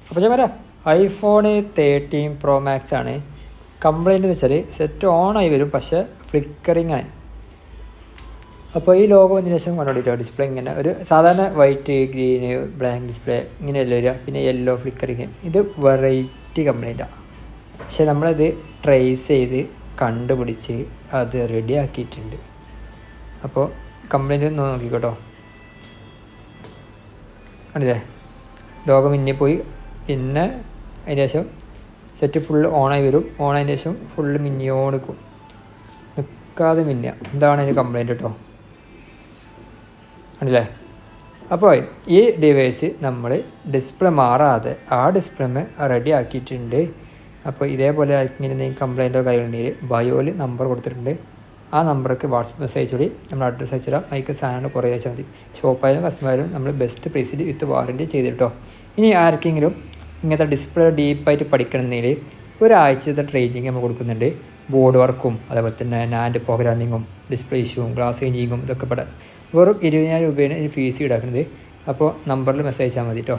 അപ്പോൾ ഞാൻ പറയാം iPhone 13 Pro Max ആണ്. കംപ്ലൈൻറ്റ് എന്ന് വെച്ചാൽ സെറ്റ് ഓണായി വരും, പക്ഷേ ഫ്ലിക്കറിങ് ആണ്. അപ്പോൾ ഈ ലോഗോ വന്നതിന് ശേഷം കണ്ടുപിടിക്കുക. ഡിസ്പ്ലേ ഇങ്ങനെ ഒരു സാധാരണ വൈറ്റ്, ഗ്രീന്, ബ്ലാക്ക് ഡിസ്പ്ലേ ഇങ്ങനെയല്ല വരിക. പിന്നെ യെല്ലോ ഫ്ലിക്കറിങ്. ഇത് വെറൈറ്റി കംപ്ലൈൻറ്റാണ്. പക്ഷെ നമ്മളത് ട്രേസ് ചെയ്ത് കണ്ടുപിടിച്ച് അത് റെഡി ആക്കിയിട്ടുണ്ട്. അപ്പോൾ കംപ്ലൈൻറ്റ് ഒന്ന് നോക്കിക്കോട്ടോ. കണ്ടില്ലേ, ലോഗോ മിന്നിപ്പോയി. പിന്നെ അതിന് ശേഷം സെറ്റ് ഫുള്ള് ഓണായി വരും. ഓണായതിന് ശേഷം ഫുള്ള് മിന്നിയോട് നിൽക്കും, നിൽക്കാതെ മിന്നുക. ഇതാണ് അതിന് കംപ്ലൈൻറ്റ് കേട്ടോ. കണ്ടില്ലേ. അപ്പോൾ ഈ ഡിവൈസ് നമ്മൾ ഡിസ്പ്ലേ മാറാതെ ആ ഡിസ്പ്ലേ റെഡി ആക്കിയിട്ടുണ്ട്. അപ്പോൾ ഇതേപോലെ ഇങ്ങനെ എന്തെങ്കിലും കംപ്ലൈൻറ്റോ കാര്യങ്ങളുണ്ടെങ്കിൽ ബയോയിൽ നമ്പർ കൊടുത്തിട്ടുണ്ട്. ആ നമ്പർക്ക് വാട്സപ്പ് മെസ്സേജ് വഴി നമ്മൾ അഡ്രസ്സ് അയച്ചിടാം. അതിലേക്ക് സാധനം കുറേ അയച്ചാൽ മതി. ഷോപ്പായാലും കസ്റ്റമറായാലും നമ്മൾ ബെസ്റ്റ് പ്രൈസിൽ വിത്ത് വാറൻറ്റി ചെയ്തിട്ടോ. ഇനി ആർക്കെങ്കിലും ഇങ്ങനത്തെ ഡിസ്പ്ലേ ഡീപ്പായിട്ട് പഠിക്കണമെങ്കിൽ ഒരാഴ്ചത്തെ ട്രെയിനിങ് നമ്മൾ കൊടുക്കുന്നുണ്ട്. ബോർഡ് വർക്കും അതേപോലെ തന്നെ നാൻഡ് പ്രോഗ്രാമിങ്ങും ഡിസ്പ്ലേ ഇഷ്യൂവും ഗ്ലാസ് ചേഞ്ചിങ്ങും ഇതൊക്കെ പെടാം. വെറും 20,000 രൂപയാണ് ഈ ഫീസ് ഈടാക്കുന്നത്. അപ്പോൾ നമ്പറിൽ മെസ്സേജ് അയച്ചാൽ മതി കേട്ടോ.